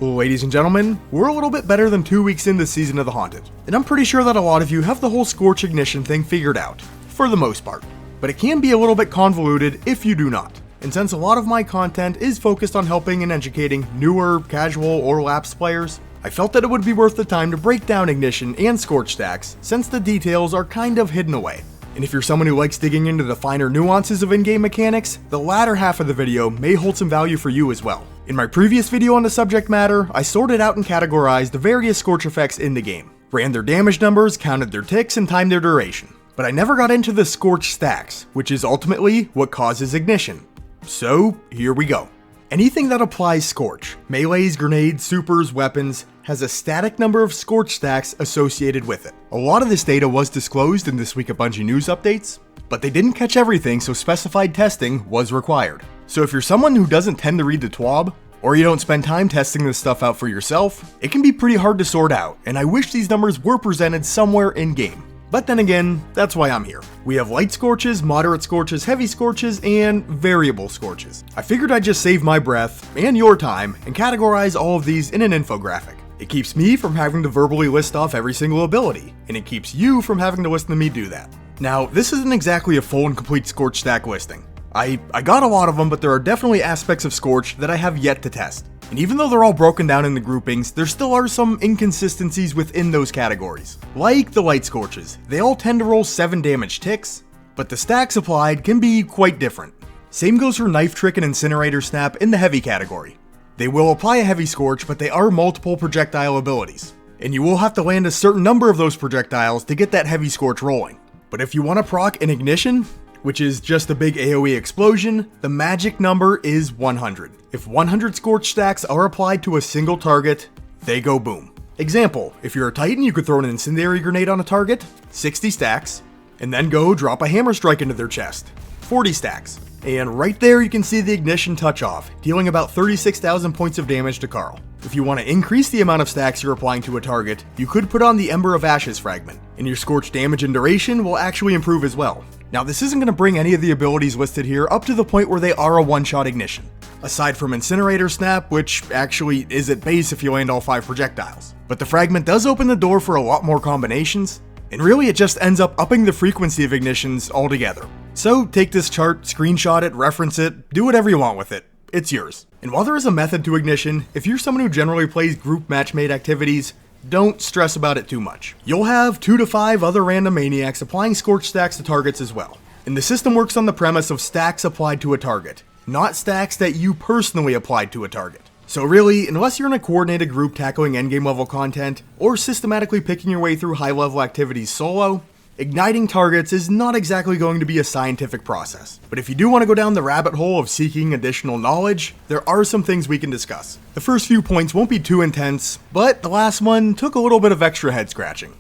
Ladies and gentlemen, we're a little bit better than 2 weeks into Season of the Haunted, and I'm pretty sure that a lot of you have the whole Scorch Ignition thing figured out, for the most part. But it can be a little bit convoluted if you do not. And since a lot of my content is focused on helping and educating newer, casual, or lapsed players, I felt that it would be worth the time to break down Ignition and Scorch Stacks, since the details are kind of hidden away. And if you're someone who likes digging into the finer nuances of in-game mechanics, the latter half of the video may hold some value for you as well. In my previous video on the subject matter, I sorted out and categorized the various Scorch effects in the game, ran their damage numbers, counted their ticks, and timed their duration. But I never got into the Scorch Stacks, which is ultimately what causes Ignition. So, here we go. Anything that applies Scorch, melees, grenades, supers, weapons, has a static number of Scorch stacks associated with it. A lot of this data was disclosed in this week of Bungie news updates, but they didn't catch everything, so specified testing was required. So if you're someone who doesn't tend to read the TWAB, or you don't spend time testing this stuff out for yourself, it can be pretty hard to sort out, and I wish these numbers were presented somewhere in-game. But then again, that's why I'm here. We have light scorches, moderate scorches, heavy scorches, and variable scorches. I figured I'd just save my breath, and your time, and categorize all of these in an infographic. It keeps me from having to verbally list off every single ability, and it keeps you from having to listen to me do that. Now, this isn't exactly a full and complete Scorch stack listing. I got a lot of them, but there are definitely aspects of Scorch that I have yet to test. And even though they're all broken down into groupings, there still are some inconsistencies within those categories. Like the light scorches, they all tend to roll 7 damage ticks, but the stacks applied can be quite different. Same goes for Knife Trick and Incinerator Snap in the heavy category. They will apply a heavy scorch, but they are multiple projectile abilities, and you will have to land a certain number of those projectiles to get that heavy scorch rolling. But if you want to proc an Ignition, which is just a big AoE explosion, the magic number is 100. If 100 Scorch stacks are applied to a single target, they go boom. Example, if you're a Titan, you could throw an incendiary grenade on a target, 60 stacks, and then go drop a hammer strike into their chest, 40 stacks. And right there you can see the Ignition touch off, dealing about 36,000 points of damage to Carl. If you want to increase the amount of stacks you're applying to a target, you could put on the Ember of Ashes fragment, and your Scorch damage and duration will actually improve as well. Now, this isn't going to bring any of the abilities listed here up to the point where they are a one-shot Ignition, aside from Incinerator Snap, which actually is at base if you land all 5 projectiles. But the fragment does open the door for a lot more combinations, and really it just ends up upping the frequency of Ignitions altogether. So take this chart, screenshot it, reference it, do whatever you want with it. It's yours. And while there is a method to Ignition, if you're someone who generally plays group match-made activities, don't stress about it too much. You'll have 2 to 5 other random maniacs applying Scorch stacks to targets as well. And the system works on the premise of stacks applied to a target, not stacks that you personally applied to a target. So really, unless you're in a coordinated group tackling endgame level content, or systematically picking your way through high level activities solo, igniting targets is not exactly going to be a scientific process. But if you do want to go down the rabbit hole of seeking additional knowledge, there are some things we can discuss. The first few points won't be too intense, but the last one took a little bit of extra head scratching.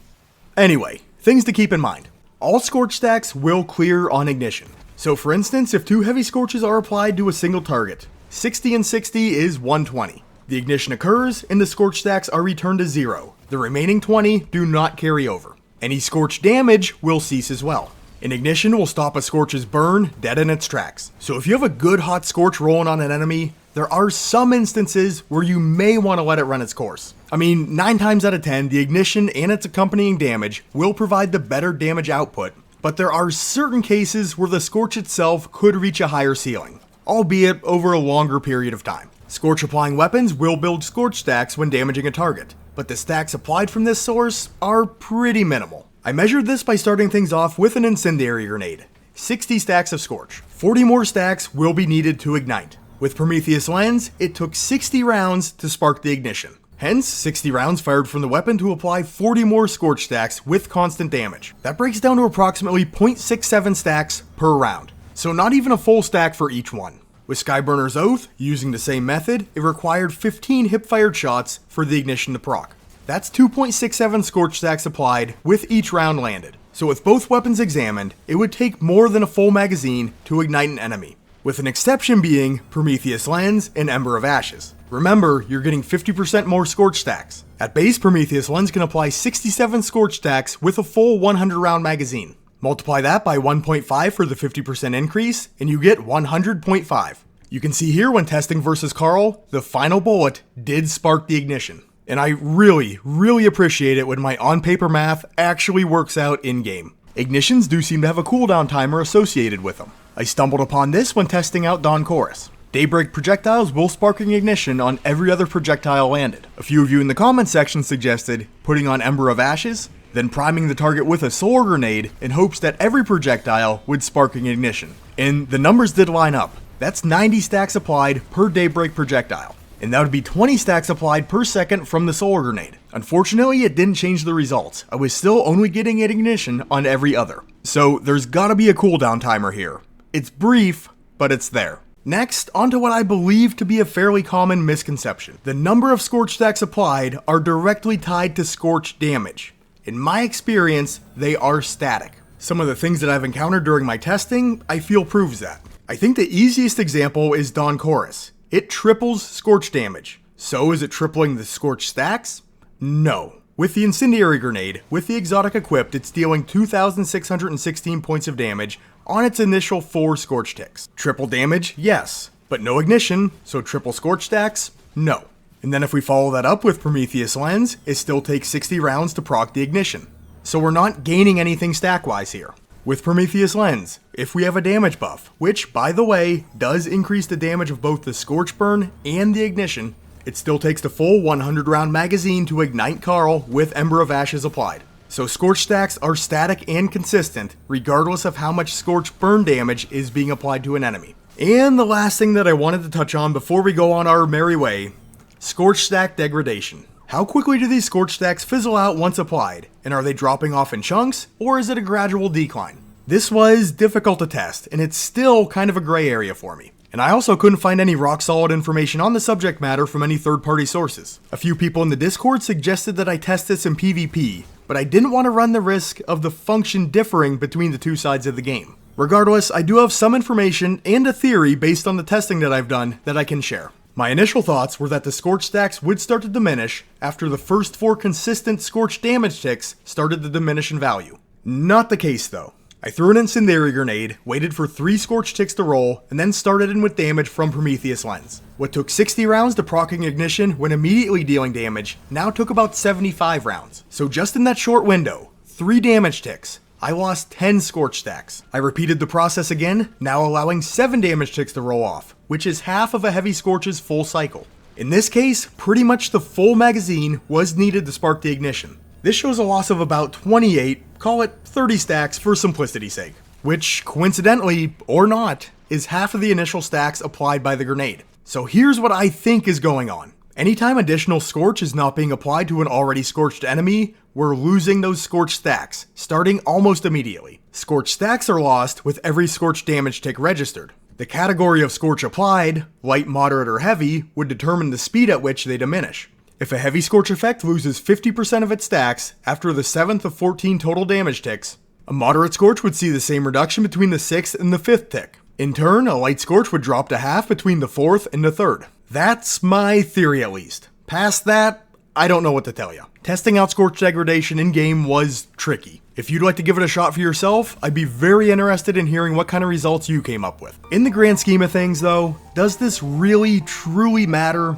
Anyway, things to keep in mind. All Scorch stacks will clear on Ignition. So for instance, if 2 heavy scorches are applied to a single target, 60 and 60 is 120. The Ignition occurs and the Scorch stacks are returned to 0. The remaining 20 do not carry over. Any Scorch damage will cease as well. An Ignition will stop a Scorch's burn dead in its tracks. So if you have a good hot Scorch rolling on an enemy, there are some instances where you may want to let it run its course. I mean, 9 times out of 10, the Ignition and its accompanying damage will provide the better damage output, but there are certain cases where the Scorch itself could reach a higher ceiling, albeit over a longer period of time. Scorch applying weapons will build Scorch stacks when damaging a target, but the stacks applied from this source are pretty minimal. I measured this by starting things off with an incendiary grenade. 60 stacks of Scorch. 40 more stacks will be needed to ignite. With Prometheus Lens, it took 60 rounds to spark the Ignition. Hence, 60 rounds fired from the weapon to apply 40 more Scorch stacks with constant damage. That breaks down to approximately 0.67 stacks per round. So not even a full stack for each one. With Skyburner's Oath, using the same method, it required 15 hip-fired shots for the Ignition to proc. That's 2.67 Scorch stacks applied with each round landed. So with both weapons examined, it would take more than a full magazine to ignite an enemy, with an exception being Prometheus Lens and Ember of Ashes. Remember, you're getting 50% more Scorch stacks. At base, Prometheus Lens can apply 67 Scorch stacks with a full 100 round magazine. Multiply that by 1.5 for the 50% increase, and you get 100.5. You can see here when testing versus Carl, the final bullet did spark the ignition. And I really appreciate it when my on-paper math actually works out in-game. Ignitions do seem to have a cooldown timer associated with them. I stumbled upon this when testing out Dawn Chorus. Daybreak projectiles will spark an ignition on every other projectile landed. A few of you in the comments section suggested putting on Ember of Ashes, then priming the target with a solar grenade in hopes that every projectile would spark an ignition. And the numbers did line up. That's 90 stacks applied per Daybreak projectile. And that would be 20 stacks applied per second from the solar grenade. Unfortunately, it didn't change the results. I was still only getting an ignition on every other. So there's gotta be a cooldown timer here. It's brief, but it's there. Next, onto what I believe to be a fairly common misconception. The number of Scorch stacks applied are directly tied to Scorch damage. In my experience, they are static. Some of the things that I've encountered during my testing, I feel proves that. I think the easiest example is Dawn Chorus. It triples Scorch damage. So is it tripling the Scorch stacks? No. With the Incendiary Grenade, with the exotic equipped, it's dealing 2,616 points of damage on its initial 4 Scorch ticks. Triple damage? Yes. But no ignition, so triple Scorch stacks? No. And then if we follow that up with Prometheus Lens, it still takes 60 rounds to proc the ignition. So we're not gaining anything stack-wise here. With Prometheus Lens, if we have a damage buff, which, by the way, does increase the damage of both the Scorch Burn and the Ignition, it still takes the full 100 round magazine to ignite Carl with Ember of Ashes applied. So Scorch stacks are static and consistent, regardless of how much Scorch Burn damage is being applied to an enemy. And the last thing that I wanted to touch on before we go on our merry way, Scorch Stack Degradation. How quickly do these Scorch stacks fizzle out once applied, and are they dropping off in chunks, or is it a gradual decline? This was difficult to test, and it's still kind of a gray area for me. And I also couldn't find any rock solid information on the subject matter from any third-party sources. A few people in the Discord suggested that I test this in PvP, but I didn't want to run the risk of the function differing between the two sides of the game. Regardless, I do have some information and a theory based on the testing that I've done that I can share. My initial thoughts were that the Scorch stacks would start to diminish after the first 4 consistent Scorch damage ticks started to diminish in value. Not the case though. I threw an Incendiary Grenade, waited for 3 Scorch ticks to roll, and then started in with damage from Prometheus Lens. What took 60 rounds to proccing Ignition when immediately dealing damage now took about 75 rounds. So just in that short window, 3 damage ticks, I lost 10 Scorch stacks. I repeated the process again, now allowing 7 damage ticks to roll off, which is half of a Heavy Scorch's full cycle. In this case, pretty much the full magazine was needed to spark the ignition. This shows a loss of about 28, call it 30 stacks for simplicity's sake, which coincidentally, or not, is half of the initial stacks applied by the grenade. So here's what I think is going on. Anytime additional Scorch is not being applied to an already scorched enemy, we're losing those Scorch stacks, starting almost immediately. Scorch stacks are lost with every Scorch damage tick registered. The category of Scorch applied, light, moderate, or heavy, would determine the speed at which they diminish. If a Heavy Scorch effect loses 50% of its stacks after the 7th of 14 total damage ticks, a Moderate Scorch would see the same reduction between the 6th and the 5th tick. In turn, a Light Scorch would drop to half between the 4th and the 3rd. That's my theory at least. Past that, I don't know what to tell you. Testing out Scorch Degradation in-game was tricky. If you'd like to give it a shot for yourself, I'd be very interested in hearing what kind of results you came up with. In the grand scheme of things though, does this really truly matter?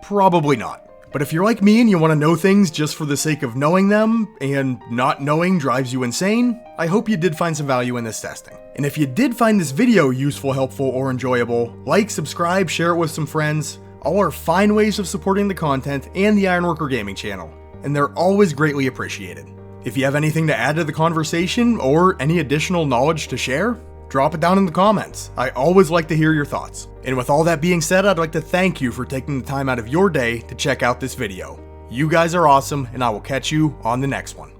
Probably not. But if you're like me and you want to know things just for the sake of knowing them, and not knowing drives you insane, I hope you did find some value in this testing. And if you did find this video useful, helpful, or enjoyable, like, subscribe, share it with some friends. All are fine ways of supporting the content and the Ironworker Gaming channel, and they're always greatly appreciated. If you have anything to add to the conversation, or any additional knowledge to share, drop it down in the comments. I always like to hear your thoughts. And with all that being said, I'd like to thank you for taking the time out of your day to check out this video. You guys are awesome, and I will catch you on the next one.